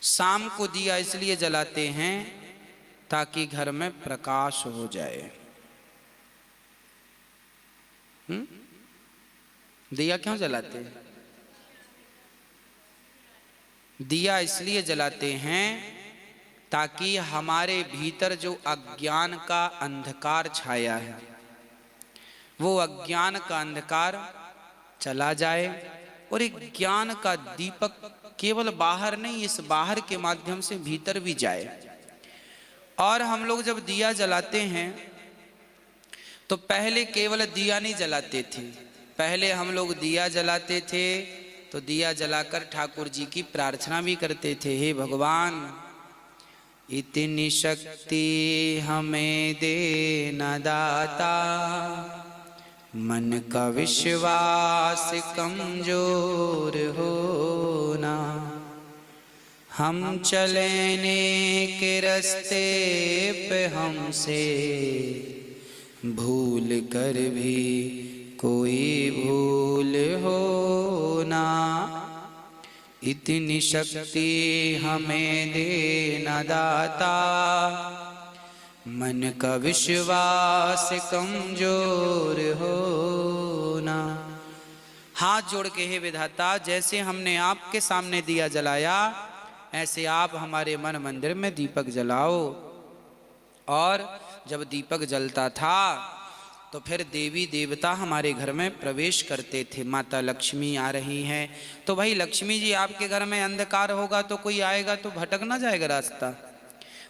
शाम को दिया इसलिए जलाते हैं ताकि घर में प्रकाश हो जाए। दिया क्यों जलाते हैं? दिया इसलिए जलाते हैं ताकि हमारे भीतर जो अज्ञान का अंधकार छाया है वो अज्ञान का अंधकार चला जाए और एक ज्ञान का दीपक केवल बाहर नहीं, इस बाहर के माध्यम से भीतर भी जाए। और हम लोग जब दिया जलाते हैं तो पहले केवल दिया नहीं जलाते थे, पहले हम लोग दिया जलाते थे तो दिया जलाकर ठाकुर जी की प्रार्थना भी करते थे, हे भगवान इतनी शक्ति हमें देना दाता, मन का विश्वास कमजोर होना, हम चलने के रास्ते पे हमसे भूल कर भी कोई भूल हो ना, इतनी शक्ति हमें देना दाता, मन का विश्वास कमजोर हो ना। हाथ जोड़ के हे विधाता, जैसे हमने आपके सामने दिया जलाया ऐसे आप हमारे मन मंदिर में दीपक जलाओ। और जब दीपक जलता था तो फिर देवी देवता हमारे घर में प्रवेश करते थे। माता लक्ष्मी आ रही हैं तो भाई लक्ष्मी जी आपके घर में अंधकार होगा तो कोई आएगा तो भटक ना जाएगा रास्ता,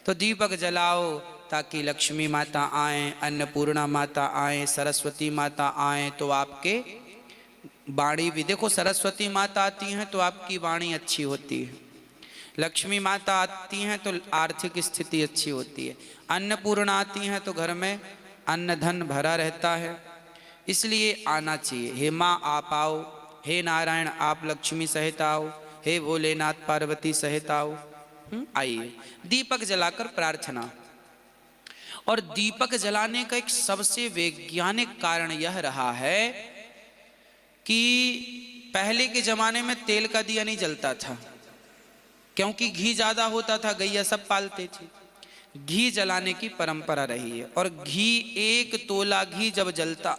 तो दीपक जलाओ ताकि लक्ष्मी माता आए, अन्नपूर्णा माता आए, सरस्वती माता आए तो आपके वाणी भी, देखो सरस्वती माता आती हैं तो आपकी वाणी अच्छी होती है, लक्ष्मी माता आती हैं तो आर्थिक स्थिति अच्छी होती है, अन्नपूर्णा आती हैं तो घर में अन्न धन भरा रहता है, इसलिए आना चाहिए। हे माँ आप आओ, हे नारायण आप लक्ष्मी सहित आओ, हे भोलेनाथ पार्वती सहित आओ। आइए दीपक जलाकर प्रार्थना। और दीपक जलाने का एक सबसे वैज्ञानिक कारण यह रहा है कि पहले के जमाने में तेल का दिया नहीं जलता था क्योंकि घी ज्यादा होता था, गैया सब पालते थे, घी जलाने की परंपरा रही है। और घी, एक तोला घी जब जलता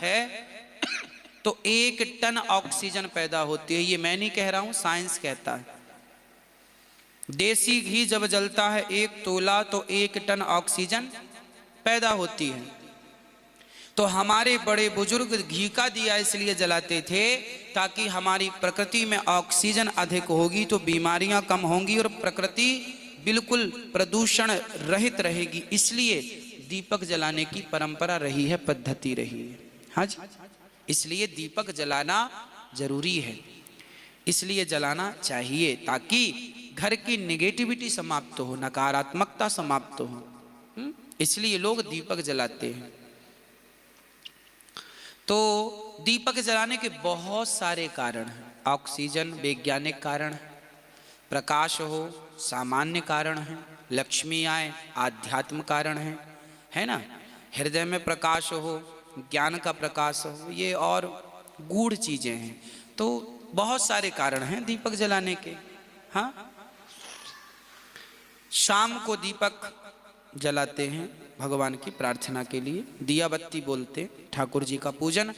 है तो 1 टन ऑक्सीजन पैदा होती है। ये मैं नहीं कह रहा हूं, साइंस कहता है। देसी घी जब जलता है 1 तोला तो 1 टन ऑक्सीजन पैदा होती है। तो हमारे बड़े बुजुर्ग घी का दिया इसलिए जलाते थे ताकि हमारी प्रकृति में ऑक्सीजन अधिक होगी तो बीमारियां कम होंगी और प्रकृति बिल्कुल प्रदूषण रहित रहेगी, इसलिए दीपक जलाने की परंपरा रही है, पद्धति रही है। हाँ जी, इसलिए दीपक जलाना जरूरी है, इसलिए जलाना चाहिए ताकि घर की नेगेटिविटी समाप्त हो, नकारात्मकता समाप्त हो, इसलिए लोग दीपक जलाते हैं। तो दीपक जलाने के बहुत सारे कारण हैं। ऑक्सीजन वैज्ञानिक कारण है, प्रकाश हो सामान्य कारण है, लक्ष्मी आए आध्यात्म कारण है ना, हृदय में प्रकाश हो, ज्ञान का प्रकाश हो, ये और गूढ़ चीजें हैं। तो बहुत सारे कारण हैं दीपक जलाने के। हाँ, शाम को दीपक जलाते हैं भगवान की प्रार्थना के लिए, दिया बत्ती बोलते ठाकुर जी का पूजन।